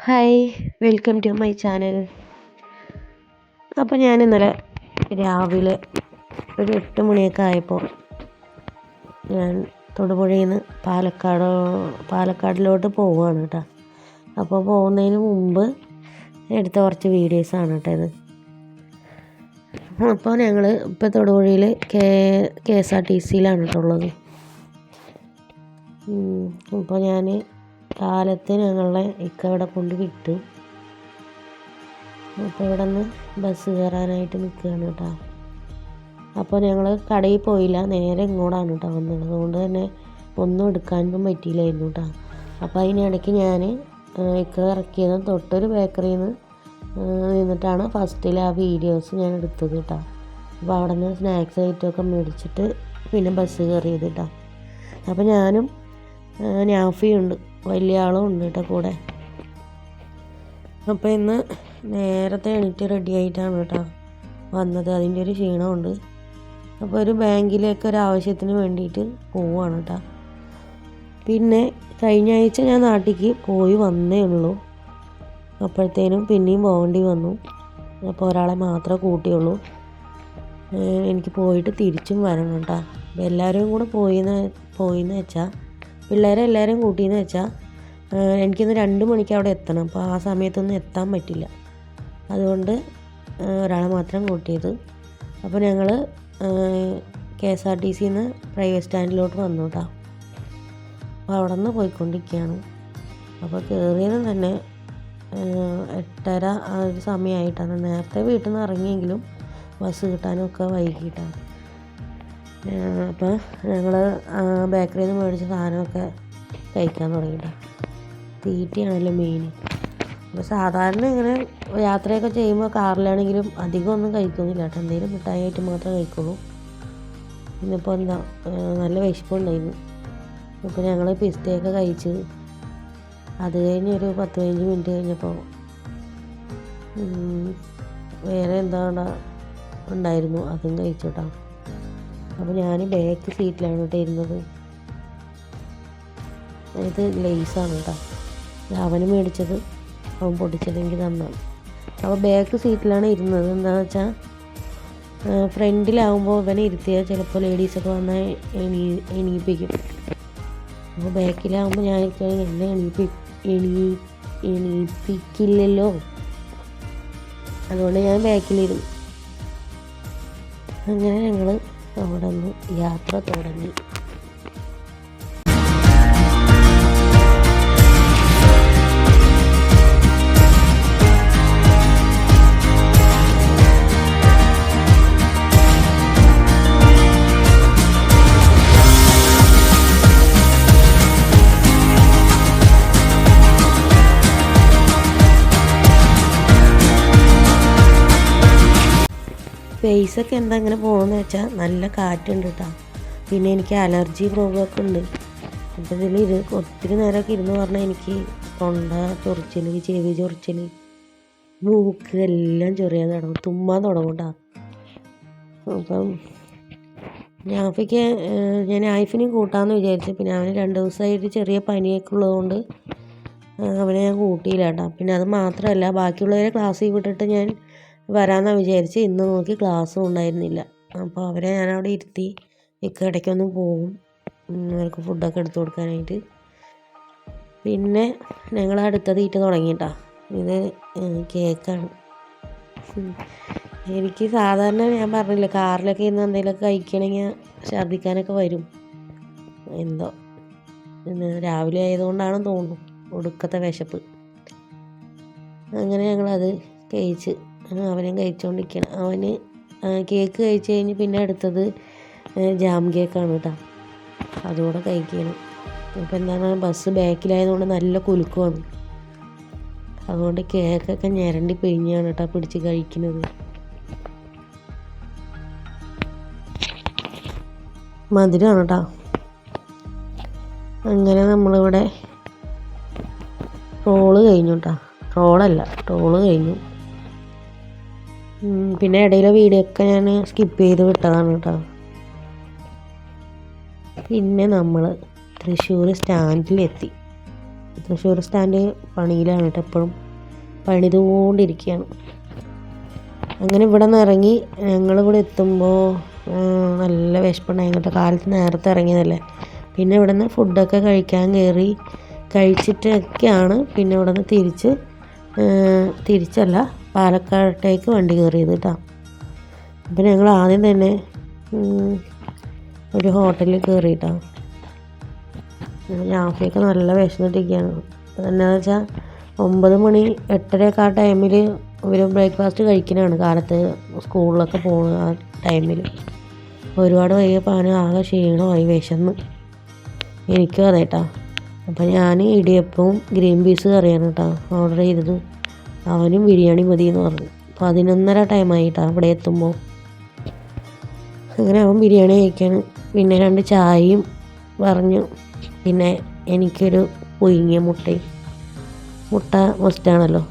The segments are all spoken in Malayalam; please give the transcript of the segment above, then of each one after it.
Hi, welcome to my channel. അപ്പോൾ ഞാൻ ഇന്നലെ രാവിലെ ഒരു 8 മണിയൊക്കെ ആയപ്പോൾ ഞാൻ തൊടുപുഴയിൽ നിന്ന് പാലക്കാടിലോട്ട് പോവുകയാണ് കേട്ടോ. അപ്പോൾ പോകുന്നതിന് മുമ്പ് എടുത്ത കുറച്ച് വീഡിയോസാണ് കേട്ടോ ഇത്. അപ്പോൾ ഞങ്ങൾ ഇപ്പോൾ തൊടുപുഴയിൽ KSRTCയിലാണ് കേട്ടോ ഉള്ളത്. അപ്പോൾ ഞാൻ കാലത്ത് ഞങ്ങളെ ഇവിടെ കൊണ്ട് വിട്ടു. അപ്പോൾ ഇവിടെ നിന്ന് ബസ് കയറാനായിട്ട് നിൽക്കുകയാണ് കേട്ടോ. അപ്പോൾ ഞങ്ങൾ കടയിൽ പോയില്ല, നേരെ ഇങ്ങോട്ടാണ് കേട്ടോ വന്നത്. അതുകൊണ്ട് തന്നെ ഒന്നും എടുക്കാനൊന്നും പറ്റിയില്ലായിരുന്നു കേട്ടോ. അപ്പോൾ അതിനിടയ്ക്ക് ഞാൻ ഇറക്കിയതും തൊട്ടൊരു ബേക്കറിയിൽ നിന്ന് നിന്നിട്ടാണ് ഫസ്റ്റിൽ ആ വീഡിയോസ് ഞാൻ എടുത്തത് കേട്ടോ. അപ്പോൾ അവിടെ നിന്ന് സ്നാക്സ് ഐറ്റമൊക്കെ മേടിച്ചിട്ട് പിന്നെ ബസ് കയറിയത് കേട്ടോ. അപ്പോൾ ഞാനും നാഫിയുണ്ട്, വലിയ ആളും ഉണ്ട് കേട്ടോ കൂടെ. അപ്പോൾ ഇന്ന് നേരത്തെ എണീറ്റ് റെഡി ആയിട്ടാണ് കേട്ടോ വന്നത്. അതിൻ്റെ ഒരു ക്ഷീണമുണ്ട്. അപ്പോൾ ഒരു ബാങ്കിലേക്ക് ഒരു ആവശ്യത്തിന് വേണ്ടിയിട്ട് പോവുകയാണ് കേട്ടോ. പിന്നെ കഴിഞ്ഞ ആഴ്ച ഞാൻ നാട്ടിലേക്ക് പോയി വന്നേ ഉള്ളൂ. അപ്പോഴത്തേനും പിന്നെയും പോകേണ്ടി വന്നു. അപ്പോൾ ഒരാളെ മാത്രമേ കൂട്ടിയുള്ളൂ. എനിക്ക് പോയിട്ട് തിരിച്ചും വരണം കേട്ടോ. അപ്പോൾ എല്ലാവരും കൂടെ പോയിന്ന് വെച്ചാൽ പിള്ളേരെല്ലാവരും കൂട്ടിയെന്ന് വെച്ചാൽ എനിക്കിന്ന് 2 മണിക്ക് അവിടെ എത്തണം. അപ്പോൾ ആ സമയത്തൊന്നും എത്താൻ പറ്റില്ല. അതുകൊണ്ട് ഒരാളെ മാത്രം കൂട്ടിയത്. അപ്പോൾ ഞങ്ങൾ KSRTCയിൽ നിന്ന് പ്രൈവറ്റ് സ്റ്റാൻഡിലോട്ട് വന്നു കേട്ടോ. അപ്പോൾ അവിടെ നിന്ന് പോയിക്കൊണ്ടിരിക്കുകയാണ്. അപ്പോൾ കയറിയതും തന്നെ 8:30 ആ ഒരു സമയമായിട്ടാണ്. നേരത്തെ വീട്ടിൽ നിന്ന് ഇറങ്ങിയെങ്കിലും ബസ് കിട്ടാനൊക്കെ വൈകിട്ടാണ്. അപ്പോൾ ഞങ്ങൾ ബേക്കറിയിൽ നിന്ന് മേടിച്ച സാധനമൊക്കെ കഴിക്കാൻ തുടങ്ങിയിട്ടാണ്. തീറ്റയാണല്ലോ മെയിൻ. അപ്പോൾ സാധാരണ ഇങ്ങനെ യാത്രയൊക്കെ ചെയ്യുമ്പോൾ കാറിലാണെങ്കിലും അധികം ഒന്നും കഴിക്കുന്നില്ല കേട്ടോ. എന്തെങ്കിലും മിഠായിട്ട് മാത്രമേ കഴിക്കുള്ളൂ. ഇന്നിപ്പോൾ എന്താ നല്ല വിശപ്പുണ്ടായിരുന്നു. അപ്പോൾ ഞങ്ങൾ പിസ്തയൊക്കെ കഴിച്ച് അത് കഴിഞ്ഞ് ഒരു 10-15 മിനിറ്റ് കഴിഞ്ഞപ്പോൾ വേറെ എന്താ ഉണ്ടായിരുന്നു, അതും കഴിച്ചു കേട്ടോ. അപ്പോൾ ഞാൻ ബാക്ക് സീറ്റിലാണ് കേട്ടോ ഇരുന്നത്. ഇത് ലേസാണ് കേട്ടോ. അവന് മേടിച്ചത് അവൻ പൊട്ടിച്ചത് എനിക്ക് തന്നാണ്. അപ്പോൾ ബാക്ക് സീറ്റിലാണ് ഇരുന്നത്. എന്താണെന്ന് വെച്ചാൽ ഫ്രണ്ടിലാവുമ്പോൾ ഇവനെ ഇരുത്തിയാൽ ചിലപ്പോൾ ലേഡീസൊക്കെ വന്നാൽ എണീപ്പിക്കും. അപ്പോൾ ബാക്കിലാവുമ്പോൾ ഞാൻ എന്നെ എണീപ്പിക്കില്ലല്ലോ. അതുകൊണ്ട് ഞാൻ ബാക്കിലിരുന്നു. അങ്ങനെ ഞങ്ങൾ അവിടെ നിന്ന് യാത്ര തുടങ്ങി. ഫേസൊക്കെ എന്താ ഇങ്ങനെ പോകണമെന്ന് വെച്ചാൽ നല്ല കാറ്റുണ്ട് കേട്ടോ. പിന്നെ എനിക്ക് അലർജി പ്രോബ്ലമൊക്കെ ഉണ്ട്. അപ്പോൾ ഇതിൽ ഒത്തിരി നേരമൊക്കെ ഇരുന്ന് പറഞ്ഞാൽ എനിക്ക് തൊണ്ട ചൊറിച്ചൽ, ചെവി ചൊറിച്ചൽ, മൂക്ക് എല്ലാം ചൊറിയാൻ തുടങ്ങും, തുമ്മാൻ തുടങ്ങും കേട്ടോ. അപ്പം നാഫിക്ക് ഞാൻ ആയിഫിനെയും കൂട്ടാമെന്ന് വിചാരിച്ചു. പിന്നെ അവന് 2 ദിവസമായിട്ട് ചെറിയ പനിയൊക്കെ ഉള്ളതുകൊണ്ട് അവനെ ഞാൻ കൂട്ടിയില്ല കേട്ടോ. പിന്നെ അത് മാത്രമല്ല, ബാക്കിയുള്ളവരെ ക്ലാസ്സിൽ വിട്ടിട്ട് ഞാൻ വരാമെന്നാണ് വിചാരിച്ച്. ഇന്ന് നോക്കി ക്ലാസ്സും ഉണ്ടായിരുന്നില്ല. അപ്പോൾ അവരെ ഞാനവിടെ ഇരുത്തി. ഇടയ്ക്കൊന്നും പോകും അവർക്ക് ഫുഡൊക്കെ എടുത്തു കൊടുക്കാനായിട്ട്. പിന്നെ ഞങ്ങൾ അടുത്ത തീറ്റ തുടങ്ങിയിട്ടാ. ഇത് കേക്കാണ്. എനിക്ക് സാധാരണ ഞാൻ പറഞ്ഞില്ല, കാറിലൊക്കെ ഇരുന്ന് എന്തെങ്കിലുമൊക്കെ കഴിക്കണമെങ്കിൽ ഛർദ്ദിക്കാനൊക്കെ വരും. എന്തോ രാവിലെ ആയതുകൊണ്ടാണെന്ന് തോന്നുന്നു, ഒടുക്കത്തെ വിശപ്പ്. അങ്ങനെ ഞങ്ങളത് കഴിച്ച് അവനും കഴിച്ചുകൊണ്ടിരിക്കണം. അവന് കേക്ക് കഴിച്ച് കഴിഞ്ഞ് പിന്നെ അടുത്തത് ജാം കേക്കാണ് കേട്ടോ. അതുകൂടെ കഴിക്കണം. അപ്പോൾ എന്താണ്, ബസ് ബാക്കിലായതുകൊണ്ട് നല്ല കുലുക്കമാണ്. അതുകൊണ്ട് കേക്കൊക്കെ ഞരണ്ടി പിഴിഞ്ഞാണ് കേട്ടോ പിടിച്ച് കഴിക്കുന്നത്. മധുരമാണ് കേട്ടോ. അങ്ങനെ നമ്മളിവിടെ റോള് കഴിഞ്ഞു കേട്ടോ. റോള് കഴിഞ്ഞു. പിന്നെ ഇടയിലെ വീഡിയോ ഒക്കെ ഞാൻ സ്കിപ്പ് ചെയ്ത് വിട്ടതാണ് കേട്ടോ. പിന്നെ നമ്മൾ തൃശ്ശൂർ സ്റ്റാൻഡിലെത്തി. തൃശ്ശൂർ സ്റ്റാൻഡ് പണിയിലാണ് കേട്ടോ, എപ്പോഴും പണിതുകൊണ്ടിരിക്കുകയാണ്. അങ്ങനെ ഇവിടെ നിന്ന് ഇറങ്ങി ഞങ്ങളിവിടെ എത്തുമ്പോൾ നല്ല വിശപ്പുണ്ടായി കേട്ടോ. കാലത്ത് നേരത്തെ ഇറങ്ങിയതല്ലേ. പിന്നെ ഇവിടെ നിന്ന് ഫുഡൊക്കെ കഴിക്കാൻ കയറി. കഴിച്ചിട്ടൊക്കെയാണ് പിന്നെ ഇവിടെ നിന്ന് തിരിച്ചല്ല പാലക്കാട്ടേക്ക് വണ്ടി കയറിയത് കേട്ടോ. അപ്പം ഞങ്ങൾ ആദ്യം തന്നെ ഒരു ഹോട്ടലിൽ കയറിയിട്ടാണ്. ഞാഫിയൊക്കെ നല്ല വിശന്നിട്ടിരിക്കുകയാണ്. എന്താണെന്ന് വെച്ചാൽ 9 മണി 8:30 ആ ടൈമിൽ ഇവർ ബ്രേക്ക്ഫാസ്റ്റ് കഴിക്കുന്നതാണ്, കാലത്ത് സ്കൂളിലൊക്കെ പോകുന്ന ആ ടൈമിൽ. ഒരുപാട് വൈകിയപ്പോൾ അവന് ആകെ ക്ഷീണമായി, വിശന്ന്. എനിക്കും അതെ കേട്ടോ. അപ്പം ഞാൻ ഇടിയപ്പവും ഗ്രീൻ പീസ് കറിയാണ് കേട്ടോ ഓർഡർ ചെയ്തത്. അവനും ബിരിയാണി മതി എന്ന് പറഞ്ഞു. 11:30 ടൈമായിട്ടാണ് ഇവിടെ എത്തുമ്പോൾ. അങ്ങനെ അവൻ ബിരിയാണി കഴിക്കാണ്. പിന്നെ 2 ചായയും പറഞ്ഞു. പിന്നെ എനിക്കൊരു പുഴുങ്ങിയ മുട്ട മസ്റ്റാണല്ലോ,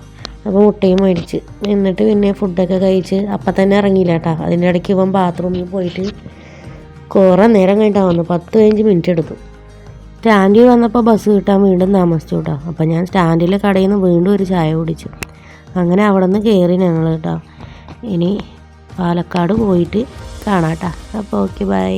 അപ്പോൾ മുട്ടയും മേടിച്ച്. എന്നിട്ട് പിന്നെ ഫുഡൊക്കെ കഴിച്ച് അപ്പം തന്നെ ഇറങ്ങിയില്ല കേട്ടോ. അതിൻ്റെ ഇടയ്ക്ക് ഇവൻ ബാത്റൂമിൽ പോയിട്ട് കുറേ നേരം കഴിഞ്ഞിട്ടാണ് വന്നു. 10-15 മിനിറ്റ് എടുത്തു. സ്റ്റാൻഡിൽ വന്നപ്പോൾ ബസ് കിട്ടാൻ വീണ്ടും താമസിച്ചു കേട്ടോ. അപ്പം ഞാൻ സ്റ്റാൻഡിലെ കടയിൽ നിന്ന് വീണ്ടും ഒരു ചായ കുടിച്ചു. അങ്ങനെ അവിടെ നിന്ന് കയറി ഞങ്ങൾ കേട്ടോ. ഇനി പാലക്കാട് പോയിട്ട് കാണാം കേട്ടോ. അപ്പോൾ ഓക്കെ, ബൈ.